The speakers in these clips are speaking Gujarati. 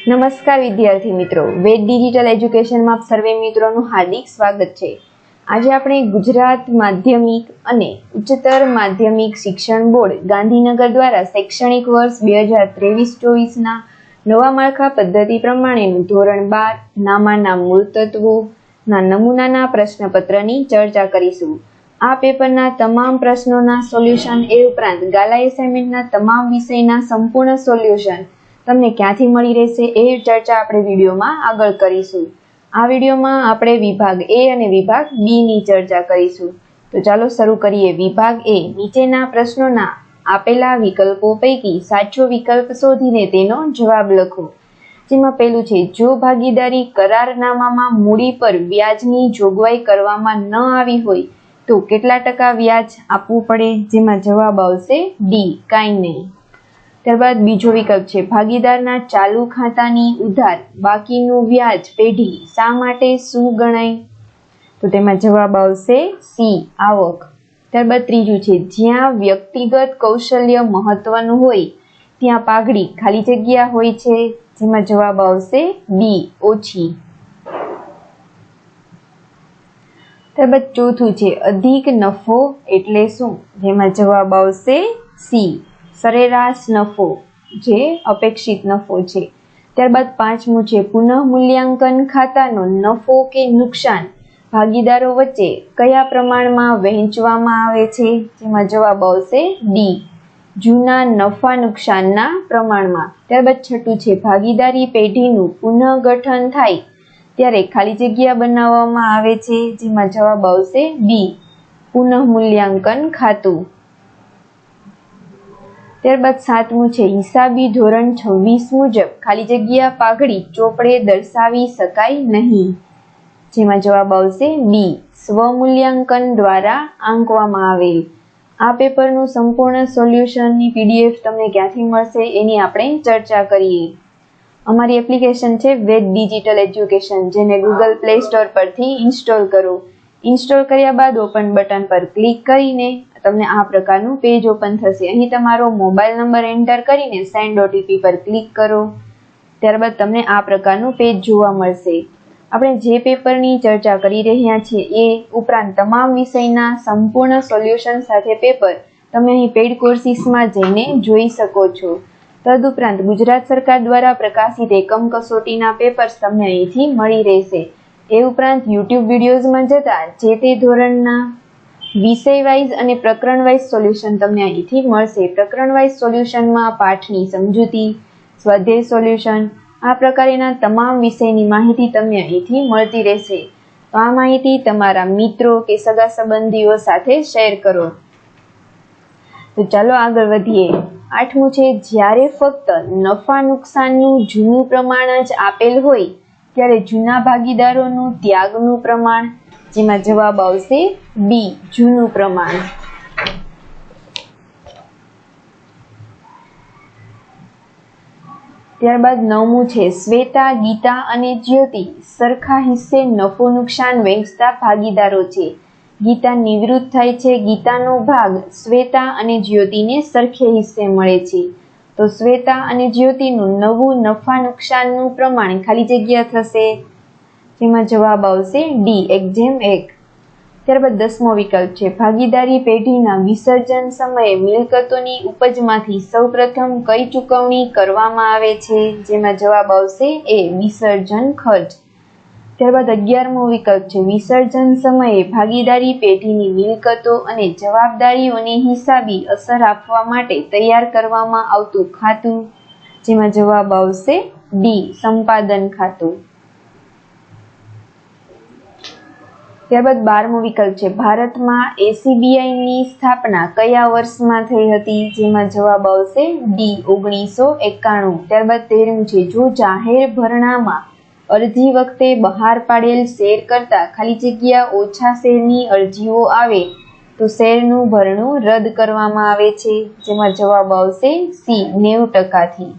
નમસ્કાર વિદ્યાર્થી મિત્રો, વેદ ડિજિટલ એજ્યુકેશનમાં આપ સર્વે મિત્રોનું હાર્દિક સ્વાગત છે। આજે આપણે ગુજરાત માધ્યમિક અને ઉચ્ચતર માધ્યમિક શિક્ષણ બોર્ડ ગાંધીનગર દ્વારા શૈક્ષણિક વર્ષ 2023-24ના નવા માળખા પદ્ધતિ પ્રમાણેનું ધોરણ 12 નામાના મૂળ તત્વોના નમૂનાના પ્રશ્નપત્રની ચર્ચા કરીશું। આ પેપરના તમામ પ્રશ્નોના સોલ્યુશન એ ઉપરાંત ગાલા એસાઇનમેન્ટના તમામ વિષયના સંપૂર્ણ સોલ્યુશન તમને ક્યાંથી મળી રહેશે એ ચર્ચા આપણે વિડીયોમાં આગળ કરીશું। આ વિડીયોમાં આપણે વિભાગ એ અને વિભાગ બી ની ચર્ચા કરીશું। તો ચાલો શરૂ કરીએ। વિભાગ એ, નીચેના પ્રશ્નોના આપેલા વિકલ્પો પૈકી સાચો વિકલ્પ શોધીને તેનો જવાબ લખો। જેમાં પહેલું છે, જો ભાગીદારી કરારનામામાં મૂડી પર વ્યાજની જોગવાઈ કરવામાં ન આવી હોય તો કેટલા ટકા વ્યાજ આપવું પડે? જેમાં જવાબ આવશે ડી, કાંઈ નહીં। ત્યારબાદ બીજો વિકલ્પ છે, ભાગીદારના ચાલુ ખાતાની ઉધાર બાકીનું વ્યાજ પેઢી શા માટે શું ગણાય? તો તેમાં જવાબ આવશે સી, આવક। ત્યારબાદ ત્રીજું છે, જ્યાં વ્યક્તિગત કૌશલ્ય મહત્વનું હોય ત્યાં પાઘડી ખાલી જગ્યા હોય છે। જેમાં જવાબ આવશે બી, ઓછી। ત્યારબાદ ચોથું છે, અધિક નફો એટલે શું? જેમાં જવાબ આવશે સી, સરેરાશ નફો, જે અપેક્ષિત નફો છે। ત્યારબાદ પાંચમું છે, પુનઃ મૂલ્યાંકન ખાતાનો નફો કે નુકસાન ભાગીદારો વચ્ચે કયા પ્રમાણમાં વહેંચવામાં આવે છે? જેમાં જવાબ આવશે ડી, જૂના નફા નુકસાનના પ્રમાણમાં। ત્યારબાદ છઠ્ઠું છે, ભાગીદારી પેઢીનું પુનઃગઠન થાય ત્યારે ખાલી જગ્યા બનાવવામાં આવે છે। જેમાં જવાબ આવશે બી, પુનઃ મૂલ્યાંકન ખાતું। ત્યારબાદ સાતમું છે, હિસાબી ધોરણ 26 મુજબ ખાલી જગ્યા પાઘડી ચોપડે દર્શાવી શકાય નહીં। જેમાં જવાબ આવશે બી, સ્વમૂલ્યાંકન દ્વારા આંકવામાં આવેલ। આ પેપરનું સંપૂર્ણ સોલ્યુશનની PDF તમને ક્યાંથી મળશે એની આપણે ચર્ચા કરીએ। અમારી એપ્લિકેશન છે વેદ ડિજિટલ એજ્યુકેશન, જેને ગૂગલ પ્લે સ્ટોર પરથી ઇન્સ્ટોલ કરો। ઇન્સ્ટોલ કર્યા બાદ ઓપન બટન પર ક્લિક કરીને તમને આ પ્રકારનું પેજ ઓપન થશે। અહીં તમારો મોબાઈલ નંબર એન્ટર કરીને સેન્ડ OTP પર ક્લિક કરો। ત્યારબાદ તમને આ પ્રકારનું પેજ જોવા મળશે। આપણે જે પેપરની ચર્ચા કરી રહ્યા છીએ એ ઉપરાંત તમામ વિષયના સંપૂર્ણ સોલ્યુશન સાથે પેપર તમે અહીં પેઇડ કોર્સિસમાં જઈને જોઈ શકો છો। તદુપરાંત ગુજરાત સરકાર દ્વારા પ્રકાશિત એકમ કસોટીના પેપર્સ તમને અહીંથી મળી રહેશે। એ ઉપરાંત યુટ્યુબ વિડીયોઝમાં જતા જે તે ધોરણના વિષય વાઇઝ અને પ્રકરણ વાઇઝ સોલ્યુશન તમને અહીંથી મળશે। પ્રકરણ વાઇઝ સોલ્યુશનમાં પાઠની સમજૂતી, સ્વાધ્યાય સોલ્યુશન, આ પ્રકારના તમામ વિષયની માહિતી તમને અહીંથી મળતી રહેશે। તો આ માહિતી તમારા મિત્રો કે સગા સંબંધીઓ સાથે શેર કરો। તો ચાલો આગળ વધીએ। આઠમું છે, જ્યારે ફક્ત નફા નુકસાનનું જૂનું પ્રમાણ જ આપેલ હોય ત્યારે જૂના ભાગીદારોનું ત્યાગનું પ્રમાણ? જેમાં જવાબ આવશે બી, જૂનું પ્રમાણ। ત્યારબાદ નવમું છે, શ્વેતા, ગીતા અને જ્યોતિ સરખા હિસ્સે નફો નુકસાન વહેંચતા ભાગીદારો છે। ગીતા નિવૃત્ત થાય છે, ગીતાનો ભાગ શ્વેતા અને જ્યોતિને સરખે હિસ્સે મળે છે। તો શ્વેતા અને જ્યોતિનું નવું નફા નુકસાનનું પ્રમાણ ખાલી જગ્યા થશે। જેમાં જવાબ આવશે ડી, 1:1। ત્યારબાદ 10મો વિકલ્પ છે, ભાગીદારી પેઢીના વિસર્જન સમયે મિલકતોની ઉપજમાંથી સૌપ્રથમ કઈ ચૂકવણી કરવામાં આવે છે? જેમાં જવાબ આવશે એ, વિસર્જન ખર્ચ। ત્યારબાદ 11મો વિકલ્પ છે, વિસર્જન સમયે ભાગીદારી પેઢીની મિલકતો અને જવાબદારીઓની હિસાબી અસર આપવા માટે તૈયાર કરવામાં આવતું ખાતું? જેમાં જવાબ આવશે ડી, સંપાદન ખાતું। ત્યારબાદ 12મો વિકલ્પ છે, ભારતમાં ACBIની સ્થાપના કયા વર્ષમાં થઈ હતી? જેમાં જવાબ આવશે ડી, 1991। ત્યારબાદ 13મું છે, જો જાહેર ભરણામાં અરજી વખતે બહાર પાડેલ શેર કરતાં ખાલી જગ્યા ઓછા શેરની અરજીઓ આવે તો શેરનું ભરણું રદ કરવામાં આવે છે। જેમાં જવાબ આવશે સી, 90%થી।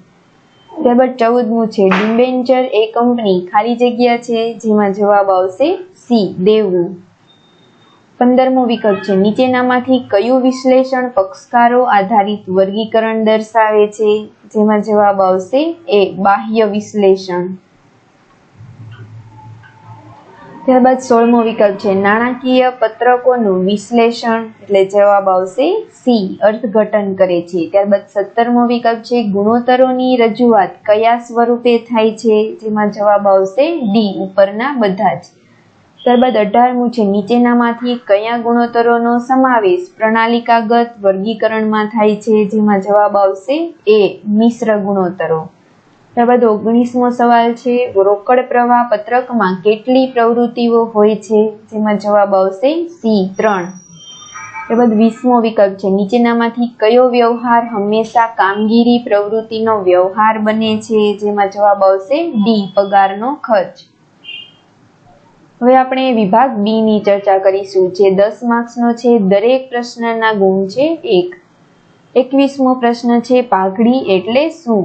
ત્યારબાદ 14મું છે, ડિબેન્ચર એ કંપની ખાલી જગ્યા છે? જેમાં જવાબ આવશે સી, દેવું। 15મો વિકલ્પ છે નીચેનામાંથી કયું વિશ્લેષણ પક્ષકારો આધારિત વર્ગીકરણ દર્શાવે છે? જેમાં જવાબ આવશે એ બાહ્ય વિશ્લેષણ। ત્યારબાદ 16મો વિકલ્પ છે નાણાકીય પત્રકોનું વિશ્લેષણ, એટલે જવાબ આવશે સી અર્થઘટન કરે છે। ત્યારબાદ 17મો વિકલ્પ છે ગુણોત્તરોની રજૂઆત કયા સ્વરૂપે થાય છે? જેમાં જવાબ આવશે ડી ઉપરના બધા જ। ત્યારબાદ 18મું છે નીચેનામાંથી કયા ગુણોત્તરોનો સમાવેશ પ્રણાલિકાગત વર્ગીકરણમાં થાય છે? જેમાં જવાબ આવશે એ મિશ્ર ગુણોત્તરો। ત્યારબાદ 19મો સવાલ છે રોકડ પ્રવાહ પત્રકમાં કેટલી પ્રવૃત્તિઓ હોય છે? જેમાં જવાબ આવશે સી 3। ત્યારબાદ 20મો વિકલ્પ છે નીચેનામાંથી કયો વ્યવહાર હંમેશા કામગીરી પ્રવૃત્તિનો વ્યવહાર બને છે? જેમાં જવાબ આવશે ડી પગારનો ખર્ચ। હવે આપણે વિભાગ બી ની ચર્ચા કરીશું જે 10 માર્ક્સનો છે। દરેક પ્રશ્નના ગુણ છે 1। 21મો પ્રશ્ન છે પાઘડી એટલે શું?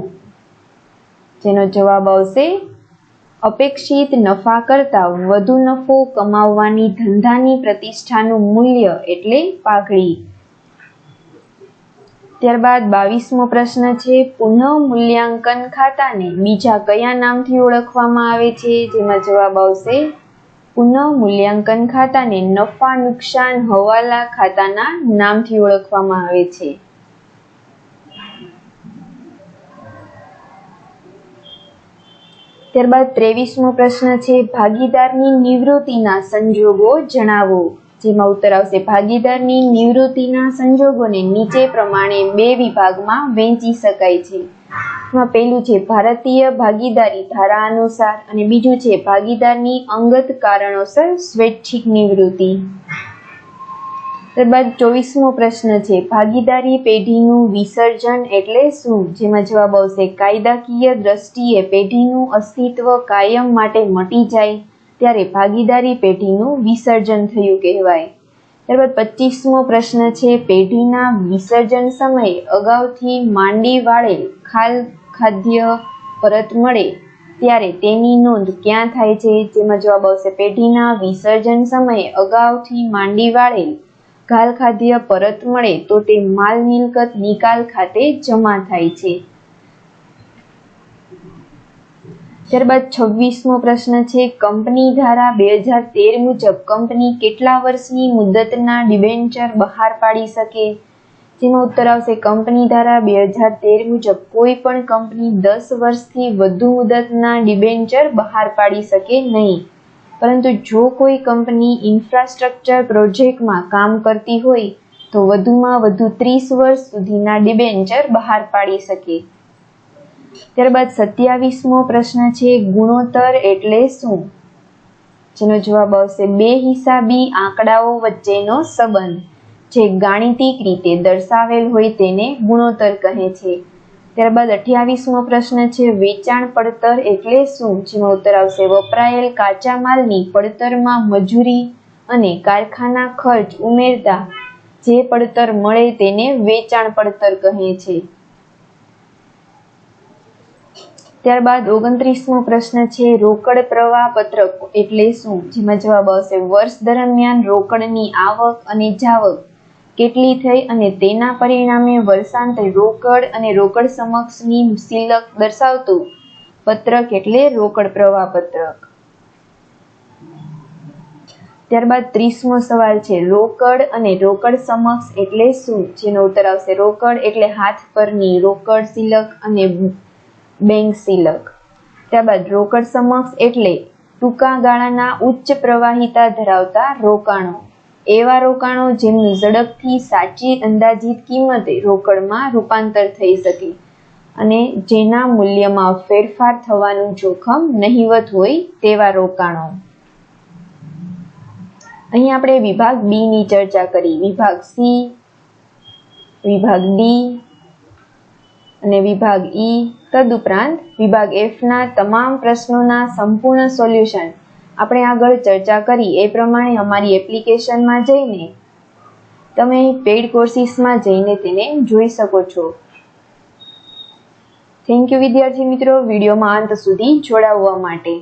જેનો જવાબ આવશે અપેક્ષિત નફા કરતાં વધુ નફો કમાવવાની ધંધાની પ્રતિષ્ઠાનું મૂલ્ય એટલે પાઘડી। ત્યારબાદ 22મો પ્રશ્ન છે પુનઃ મૂલ્યાંકન ખાતાને બીજા કયા નામથી ઓળખવામાં આવે છે? જેમાં જવાબ આવશે પુનઃ મૂલ્યાંકન ખાતાને નફા નુકસાન હવાલા ખાતાના નામથી ઓળખવામાં આવે છે। ત્યારબાદ 23મો પ્રશ્ન છે ભાગીદારની નિવૃત્તિના સંજોગો જણાવો। જેમાં ઉત્તર આવશે ભાગીદારની નિવૃત્તિના સંજોગોને નીચે પ્રમાણે બે વિભાગમાં વહેંચી શકાય છે। એમાં પહેલું છે ભારતીય ભાગીદારી ધારા અનુસાર અને બીજું છે ભાગીદારની અંગત કારણોસર સ્વૈચ્છિક નિવૃત્તિ। ત્યારબાદ 24મો પ્રશ્ન છે ભાગીદારી પેઢીનું વિસર્જન એટલે શું? જેમાં જવાબ આવશે કાયદાકીય દ્રષ્ટિએ પેઢીનું અસ્તિત્વ કાયમ માટે મટી જાય ત્યારે ભાગીદારી પેઢીનું વિસર્જન થયું કહેવાય। ત્યારબાદ 25મો પ્રશ્ન છે પેઢીના વિસર્જન સમયે અગાઉથી માંડી વાળેલ ખાદ્ય પરત મળે ત્યારે તેની નોંધ ક્યાં થાય છે? જેમાં જવાબ આવશે પેઢીના વિસર્જન સમયે અગાઉથી માંડી વાળેલ ઘાલ ખાદ્ય પરત મળે તો તે માલ મિલકત નિકાલ ખાતે જમા થાય છે। ત્યારબાદ 26મો પ્રશ્ન છે કંપની ધારા 2013 મુજબ કંપની કેટલા વર્ષની મુદતના ડિબેન્ચર બહાર પાડી શકે? જેમાં ઉત્તર આવશે કંપની ધારા 2013 મુજબ કોઈ પણ કંપની 10 વર્ષથી વધુ મુદતના ડિબેન્ચર બહાર પાડી શકે નહીં, પરંતુ જો કોઈ કંપની ઇન્ફ્રાસ્ટ્રક્ચર પ્રોજેક્ટમાં કામ કરતી હોય તો વધુમાં વધુ 30 વર્ષ સુધીના ડિબેન્ચર બહાર પાડી શકે। ત્યારબાદ 27મો પ્રશ્ન છે ગુણોત્તર એટલે શું? જેનો જવાબ આવશે બે હિસાબી આંકડાઓ વચ્ચેનો સંબંધ જે ગાણિતિક રીતે દર્શાવેલ હોય તેને ગુણોત્તર કહે છે। ત્યારબાદ 28મો પ્રશ્ન છે વેચાણ પડતર એટલે શું? જેમાં ઉત્તર આવશે વપરાયેલ કાચા માલની પડતરમાં મજૂરી અને કારખાના ખર્ચ ઉમેરતા જે પડતર મળે તેને વેચાણ પડતર કહે છે। ત્યારબાદ 29મો પ્રશ્ન છે રોકડ પ્રવાહ પત્રક એટલે શું? જેમાં જવાબ આવશે વર્ષ દરમિયાન રોકડની આવક અને જાવક કેટલી થઈ અને તેના પરિણામે વર્ષાંતે રોકડ અને રોકડ સમક્ષની સિલક દર્શાવતું પત્રક એટલે રોકડ પ્રવાહ પત્રક। ત્યારબાદ 30મો સવાલ છે રોકડ અને રોકડ સમક્ષ એટલે શું? જેનો ઉત્તર આવશે રોકડ એટલે હાથ પરની રોકડ સિલક અને બેંક સિલક। ત્યારબાદ રોકડ સમક્ષ એટલે ટૂંકા ગાળાના ઉચ્ચ પ્રવાહિતા ધરાવતા રોકાણો, એવા રોકાણો જેમનું ઝડપથી સાચી અંદાજિત કિંમતે રોકડમાં રૂપાંતર થઈ શકે અને જેના મૂલ્યમાં ફેરફાર થવાનું જોખમ નહિવત હોય તેવા રોકાણો। અહીં આપણે વિભાગ બી ની ચર્ચા કરી, વિભાગ સી, વિભાગ ડી અને વિભાગ ઈ, તદુપરાંત વિભાગ એફ ના તમામ પ્રશ્નોના સંપૂર્ણ સોલ્યુશન આપણે આગળ ચર્ચા કરી એ પ્રમાણે અમારી એપ્લિકેશનમાં જઈને તમે પેઇડ કોર્સીસમાં જઈને તેને જોઈ શકો છો। થેન્ક યુ વિદ્યાર્થી મિત્રો વિડીયોમાં અંત સુધી જોડાવવા માટે।